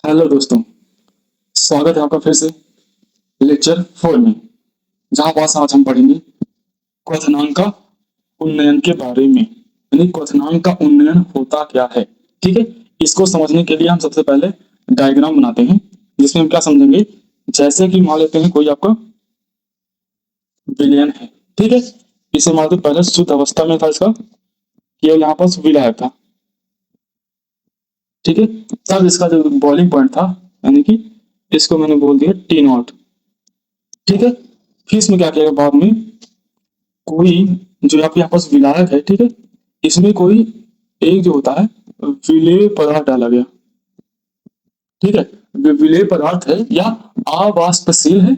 Hello दोस्तों, स्वागत है आपका फिर से लेक्चर 4 में। जहां पास आज हम पढ़ेंगे क्वथनांक का उन्नयन के बारे में, यानी क्वथनांक का उन्नयन होता क्या है। ठीक है, इसको समझने के लिए हम सबसे पहले डायग्राम बनाते हैं, जिसमें हम क्या समझेंगे। जैसे कि मान लेते हैं कोई आपका विलयन है, ठीक है। इसे मान लेते पहले शुद्ध अवस्था में था इसका, केवल यहाँ पर विलायक था, ठीक है। तब इसका जो बॉइलिंग पॉइंट था, यानी कि इसको मैंने बोल दिया टी नॉट, ठीक है। फिर इसमें क्या किया बाद में, कोई जो आपके यहाँ पास विलायक है, ठीक है, इसमें कोई एक जो होता है विलेय पदार्थ डाला गया, ठीक है। विलेय पदार्थ है या अवाष्पशील है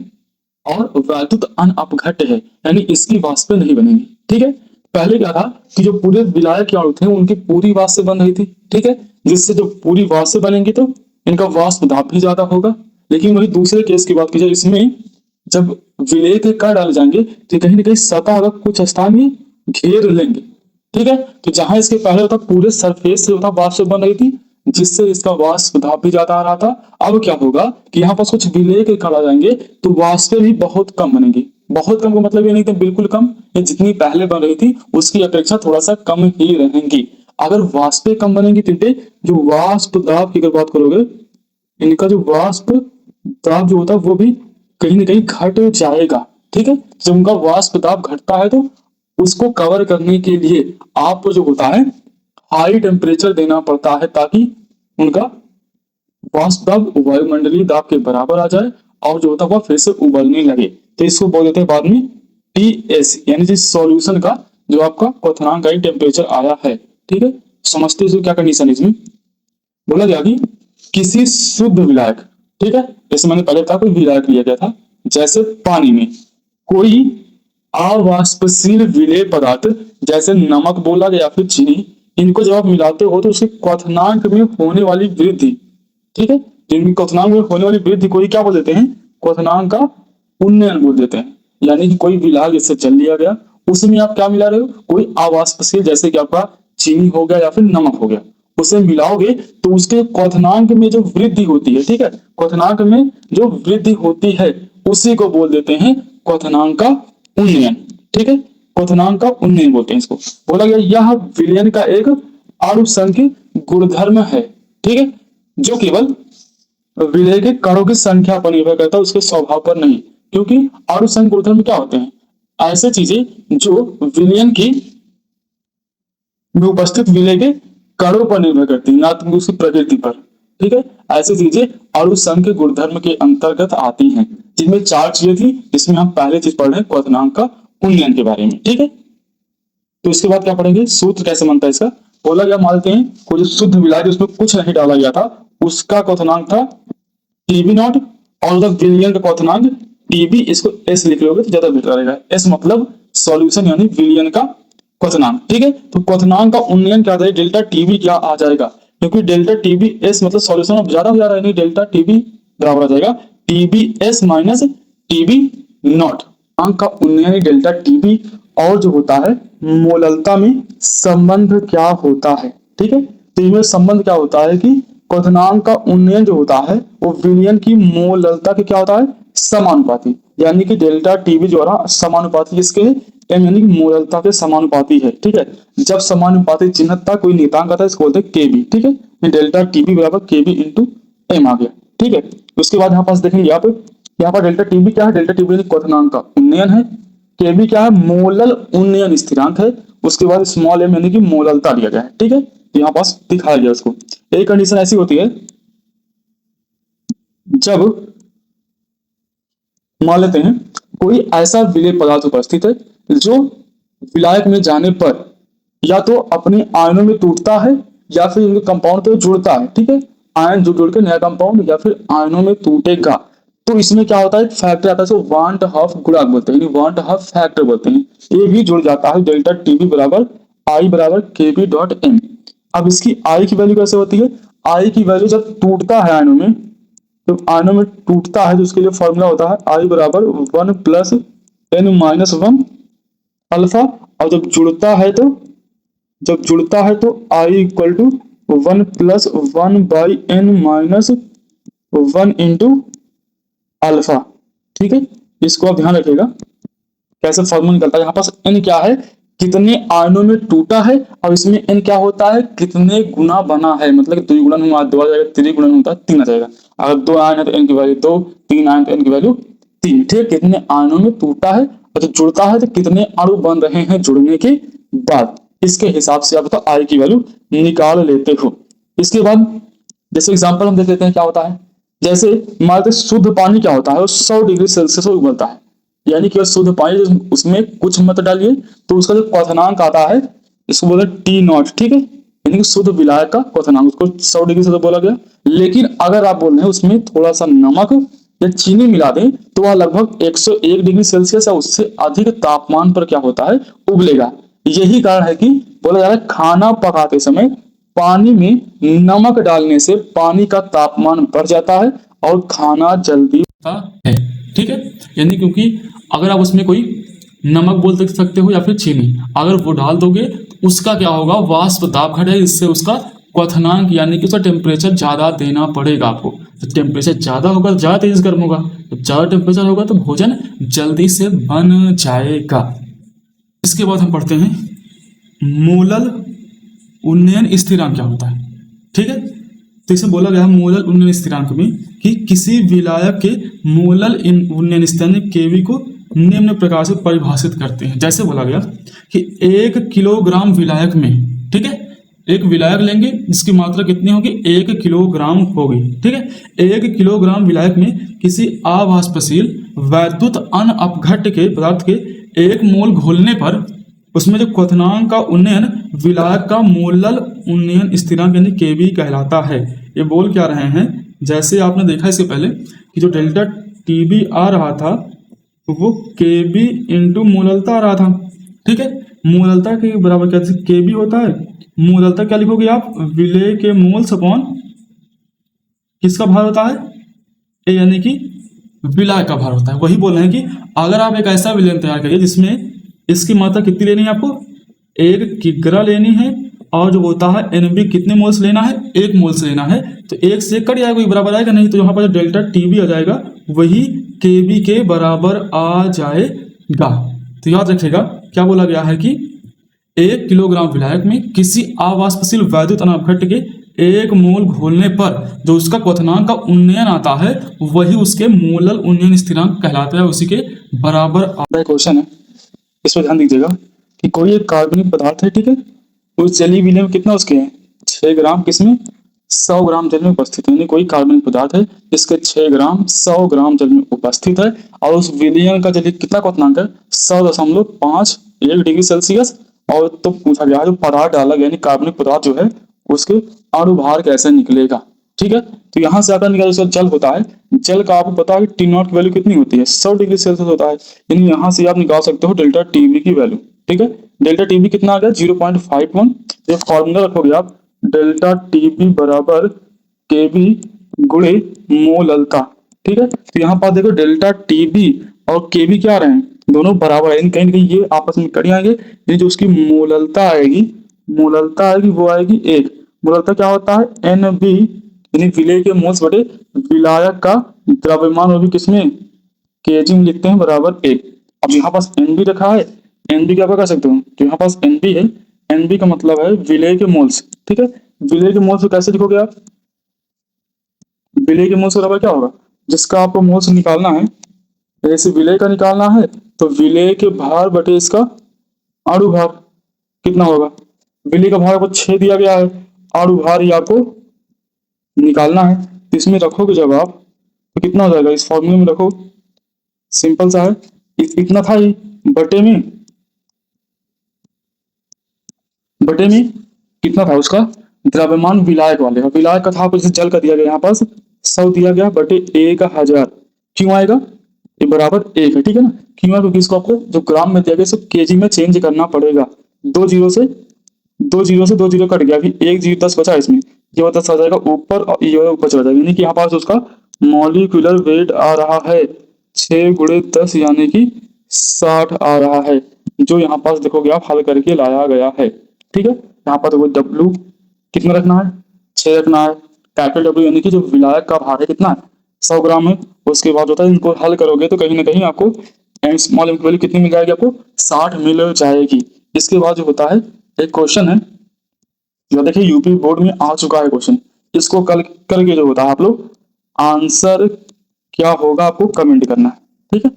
और वैद्युत अनअपघट्य है, यानी इसकी वाष्पें नहीं बनेंगी, ठीक है। पहले क्या था कि जो पूरे विलायक के अणु थे उनकी पूरी वाष्प बन रही थी, ठीक है। जिससे जो पूरी वाष्प बनेंगी तो इनका वाष्प दाब भी ज्यादा होगा। लेकिन वही दूसरे केस की बात की जाए, इसमें जब विलेय के कण डाले जाएंगे तो कहीं ना कहीं सतह का कुछ स्थान ही घेर लेंगे, ठीक है। तो जहां इसके पहले होता पूरे सरफेस से होता वाष्प बन रही थी, जिससे इसका वाष्प दाब भी ज्यादा आ रहा था। अब क्या होगा कि यहाँ पर कुछ विलेय के कण आ जाएंगे तो वाष्पें भी बहुत कम बनेंगी। बहुत कम का मतलब ये नहीं कि बिल्कुल कम, ये जितनी पहले बन रही थी उसकी अपेक्षा थोड़ा सा कम ही रहेंगी। अगर वाष्पें कम बनेंगी तो जो वाष्प दाब की अगर बात करोगे, इनका जो वाष्प दाब जो होता है वो भी कहीं ना कहीं घट जाएगा, ठीक है। जब उनका वाष्प दाब घटता है तो उसको कवर करने के लिए आपको जो होता है हाई टेम्परेचर देना पड़ता है, ताकि उनका वाष्प दाब वायुमंडलीय दाब के बराबर आ जाए और जो होता है वह फिर से उबलने लगे। तो इसको बोल देते हैं बाद में टीएस, यानी जिस सॉल्यूशन का जो आपका क्वथनांक का टेम्परेचर आया है, ठीक है। समझते हैं क्या कंडीशन है इसमें। बोला गया कि किसी शुद्ध विलायक, ठीक है, जैसे मैंने पहले कहा कोई विलायक लिया गया था, जैसे पानी में कोई अवाष्पशील विलेय पदार्थ, जैसे नमक बोला गया या फिर चीनी, इनको जब आप मिलाते हो तो उसके क्वथनांक में होने वाली वृद्धि, ठीक है, जिनकी क्वथनांक में होने वाली वृद्धि को ही क्या बोल देते हैं, क्वथनांक का उन्नयन बोल देते हैं। यानी कि कोई विलायक जैसे जल लिया गया, उसमें आप क्या मिला रहे हो, कोई अवाष्पशील जैसे कि आपका चीनी हो गया या फिर नमक हो गया, उसे मिलाओगे तो उसके क्वथनांक में जो वृद्धि होती है, ठीक है, क्वथनांक में जो वृद्धि होती है उसी को बोल देते हैं क्वथनांक का उन्नयन, ठीक है। क्वथनांक का उन्नयन बोलते हैं इसको। बोला गया यह विलयन का एक आनुषंगिक गुणधर्म है, ठीक है, जो केवल विलेय के कणों की संख्या पर निर्भर करता है, उसके स्वभाव पर नहीं। क्योंकि आनुषंगिक गुणधर्म क्या होते हैं, ऐसे चीजें जो विलयन की में उपस्थित विलेय के कणों पर निर्भर करती है, ना तो उसकी प्रकृति पर, ठीक है। ऐसी चीजें आनुषंगिक गुणधर्म के अंतर्गत आती हैं, जिनमें 4 चीजें थी, जिसमें हम पहले चीज पढ़ रहे हैं क्वथनांक का उन्नयन के बारे में, ठीक है। तो इसके बाद क्या पढ़ेंगे, सूत्र कैसे बनता है इसका। बोला गया मानते हैं कोई जो शुद्ध विलायक उसमें कुछ नहीं डाला गया था, उसका क्वथनांक था टीबी नॉट, और द विलयन का क्वथनांक टीबी, इसको एस लिख लोगे तो ज्यादा बेटर रहेगा। एस मतलब सॉल्यूशन यानी विलयन का क्वथनांक, ठीक है। तो क्वथनांक का उन्नयन क्या है, डेल्टा टीबी क्या आ जाएगा, क्योंकि डेल्टा टीबी एस मतलब सॉल्यूशन अब ज्यादा हो जा रहा है, नहीं डेल्टा टीबी बराबर आ जाएगा TB S minus TB naught. अंक का उन्नयन डेल्टा टीबी, और जो होता है मोललता में संबंध क्या होता है, ठीक है। तो इनमें संबंध क्या होता है कि क्वथनांक का उन्नयन जो होता है वो विलयन की मोललता के क्या होता है, समानुपाती, यानी कि डेल्टा टीबी द्वारा समानुपाती, इसके एम यानी कि मोललता के समानुपाती है, ठीक है। जब समानुपाती चिन्ह था कोई नियतांक आता है, इसको बोलते हैं केबी, ठीक है। डेल्टा टीबी बराबर केबी इंटू एम आ गया, ठीक है। उसके बाद यहाँ पास देखेंगे आप, यहाँ पर डेल्टा टीबी क्या है, डेल्टा टीबी क्वथनांक का उन्नयन है, केबी क्या है, मोलल उन्नयन स्थिरांक है। उसके बाद स्मॉल एम यानी कि मोललता दिया गया है, ठीक है। यहाँ पास दिखाया गया उसको। एक कंडीशन ऐसी होती है जब मान लेते हैं कोई ऐसा विलेय पदार्थ उपस्थित है जो विलायक में जाने पर या तो अपने आयनों में टूटता है या फिर उनके कंपाउंड पे जुड़ता है, ठीक है। आयन जुड़ के नया कंपाउंड या फिर आयनों में टूटेगा, तो इसमें क्या होता है, एक फैक्टर आता है, इसको वांट हाफ गुणांक बोलते हैं, वांट हाफ फैक्टर बोलते हैं। ये भी जुड़ जाता है डेल्टा टीबी बराबर आई बराबर केबी डॉट एम। अब इसकी आई की वैल्यू कैसे होती है, आई की वैल्यू जब टूटता है आयनों में, तो आयनों में टूटता है तो उसके लिए फॉर्मूला होता है आई बराबर 1 प्लस एन माइनस 1 अल्फा, और जब जुड़ता है तो I equal to 1 plus 1 by N minus 1 into alpha. ठीक है, इसको आप ध्यान रखिएगा कैसे फॉर्मूला निकलता है। यहाँ पास n क्या है, कितने आयनों में टूटा है, और इसमें n क्या होता है, कितने गुना बना है, मतलब कि द्विगुणन हुआ 2 आ जाएगा, त्रिगुणन होता है 3 आ जाएगा। अगर 2 आयन है तो n की वैल्यू 2, 3 आयन तो n की वैल्यू 3। ठीक है, कितने आयनों में टूटा है और जो जुड़ता है तो कितने अणु बन रहे हैं जुड़ने के बाद, इसके हिसाब से आप तो I की वैल्यू निकाल लेते हो। इसके बाद जैसे एग्जाम्पल हम देख लेते हैं क्या होता है। जैसे मान लेते शुद्ध पानी क्या होता है, वो 100 डिग्री सेल्सियस पर उबलता है, यानी कि शुद्ध पानी उसमें कुछ मत डालिए तो उसका जो क्वथनांक आता है इसको बोलते हैं टी नॉट। ठीक है, यानी कि शुद्ध विलायक का क्वथनांक, उसको 100 डिग्री से तो बोला गया। लेकिन अगर आप बोल रहे हैं उसमें थोड़ा सा नमक या चीनी मिला दें तो वह लगभग 101 डिग्री सेल्सियस या उससे अधिक तापमान पर क्या होता है, उबलेगा। यही कारण है कि बोला जा रहा है खाना पकाते समय पानी में नमक डालने से पानी का तापमान बढ़ जाता है और खाना जल्दी है। ठीक है, यानी क्योंकि अगर आप उसमें कोई नमक बोल सकते हो या फिर चीनी, अगर वो डाल दोगे तो उसका क्या होगा, वाष्प दाब घटेगा, इससे उसका क्वथनांक यानी कि उसका टेम्परेचर ज़्यादा देना पड़ेगा आपको। तो टेम्परेचर ज़्यादा होगा तो ज़्यादा तेज गर्म होगा, तो ज़्यादा टेम्परेचर होगा तो भोजन जल्दी से बन जाएगा। इसके बाद हम पढ़ते हैं मोलल उन्नयन स्थिरांक क्या होता है। ठीक है, तो इसे बोला गया है मोलल उन्नयन स्थिरांक में कि किसी विलायक के मोलल उन्नयन स्थिरांक केवी को निम्न प्रकार से परिभाषित करते हैं। जैसे बोला गया कि 1 किलोग्राम विलायक में, ठीक है, एक विलायक लेंगे जिसकी मात्रा कितनी होगी, 1 किलोग्राम होगी। ठीक है, 1 किलोग्राम विलायक में किसी अवाष्पशील वैद्युत अनअपघट्य के पदार्थ के 1 मोल घोलने पर उसमें जो क्वथनांक का उन्नयन विलायक का मोलल उन्नयन स्थिरांक यानी केवी कहलाता है। ये बोल क्या रहे हैं, जैसे आपने देखा इसके पहले कि जो डेल्टा टीबी आ रहा था वो केबी इंटू मोललता आ रहा था। ठीक है, मोललता के बराबर क्या केबी होता है, मोललता क्या लिखोगे आप, विलेय के मोल्स अपॉन किसका भार होता है, ए यानी कि विलायक का भार होता है। वही बोल रहे हैं कि अगर आप एक ऐसा विलयन तैयार करिए जिसमें इसकी मात्रा कितनी लेनी है आपको, 1 किग्रा लेनी है, और जो होता है एनबी कितने मोल्स लेना है, 1 मोल्स लेना है। तो 1 से कट जाएगा, बराबर आएगा नहीं, तो यहाँ पर जो डेल्टा टीबी आ जाएगा वही केबी के बराबर आ जाएगा। तो याद रखिएगा क्या बोला गया है कि 1 किलोग्राम विलायक में किसी अवाष्पशील वैद्युत अनअपघट्य के 1 मोल घोलने पर जो उसका क्वथनांक का उन्नयन आता है वही उसके मोलल उन्नयन स्थिरांक कहलाता है, उसी के बराबर क्वेश्चन है। इस पर ध्यान दीजिएगा कि कोई एक कार्बनिक पदार्थ है, ठीक है, उस जलीय विलय में कितना उसके हैं 6 ग्राम, किसमें 100 ग्राम जल में उपस्थित है। यानी कोई कार्बनिक पदार्थ है जिसके 6 ग्राम 100 ग्राम जल में उपस्थित है और उस विलयन का जलीय कितना क्वथनांक है 100.51 डिग्री सेल्सियस। और तो पूछा गया है जो पदार्थ डाला गया यानी कार्बनिक पदार्थ जो है उसके अणुभार कैसे निकलेगा। ठीक है, तो यहाँ से आकर निकल जल होता है, जल का आपको पता है टी नॉट की वैल्यू कितनी होती है 100 डिग्री सेल्सियस होता है, यानी यहाँ से आप निकाल सकते हो डेल्टा टीबी की वैल्यू। ठीक है, डेल्टा टीबी कितना आ गया 0.51। ये फॉर्मूला रखोगे आप, डेल्टा टीबी बराबर केबी गुणे मोललता। ठीक है, तो यहाँ पर देखो डेल्टा टीबी और केबी क्या आ रहे हैं, दोनों बराबर है, कहीं ना कहीं ये आपस में कट जाएंगे। यानी जो उसकी मोललता आएगी वो आएगी 1। मोललता क्या होता है एन बी, यानी विलेय के मोल्स बटे विलायक का द्रव्यमान, वो भी किसमें केजी में लिखते हैं, बराबर 1। अब यहाँ पास एन बी रखा है, एन बी क्या कर सकते हो, तो यहाँ पास एन बी है, एन बी का मतलब है विलेय के मोल्स। ठीक है, विलेय के मोल्स को कैसे लिखोगे आप, विलेय के मोल्स बराबर क्या होगा, जिसका आपको मोल्स निकालना है, जैसे विलेय का निकालना है तो विलेय के भार बटे इसका अणु भार कितना होगा, विलेय का भार आपको 6 दिया गया है, अणु भार ही आपको निकालना है। तो इसमें रखोगे जब आप तो कितना हो जाएगा, इस फॉर्मूले में रखो, सिंपल सा है, इतना था ही बटे में कितना था उसका द्रव्यमान विलायक वाले, विलायक का था आपको जल का दिया गया यहाँ पास 100 दिया गया बटे 1000, क्यों आएगा ये बराबर 1 है। ठीक है ना, क्यों है क्योंकि इसको आपको जो ग्राम में दिया गया इसको केजी में चेंज करना पड़ेगा। 2 जीरो से 2 जीरो कट गया, अभी 1 जीरो 10 बचा इसमें, ये 10 आ जाएगा ऊपर और ये ऊपर चला जाएगा, यानी कि यहाँ पास उसका मॉलिक्यूलर वेट आ रहा है 6 गुणे 10 यानी कि 60 आ रहा है, जो यहाँ पास देखोगे आप हल करके लाया गया है। ठीक है, यहाँ पर देखो W कितना रखना है 6 रखना है, कैपिटल डब्ल्यू यानी कि जो विलायक का भार है कितना है, 100 ग्राम है। उसके बाद होता है इनको हल करोगे तो कहीं ना कहीं आपको एम स्मॉल एम की वैल्यू कितनी मिल जाएगी, आपको 60 मिल जाएगी। इसके बाद जो होता है एक क्वेश्चन है जो देखिए यूपी बोर्ड में आ चुका है क्वेश्चन, इसको कल करके जो होता है आप लोग आंसर क्या होगा आपको कमेंट करना है, ठीक है।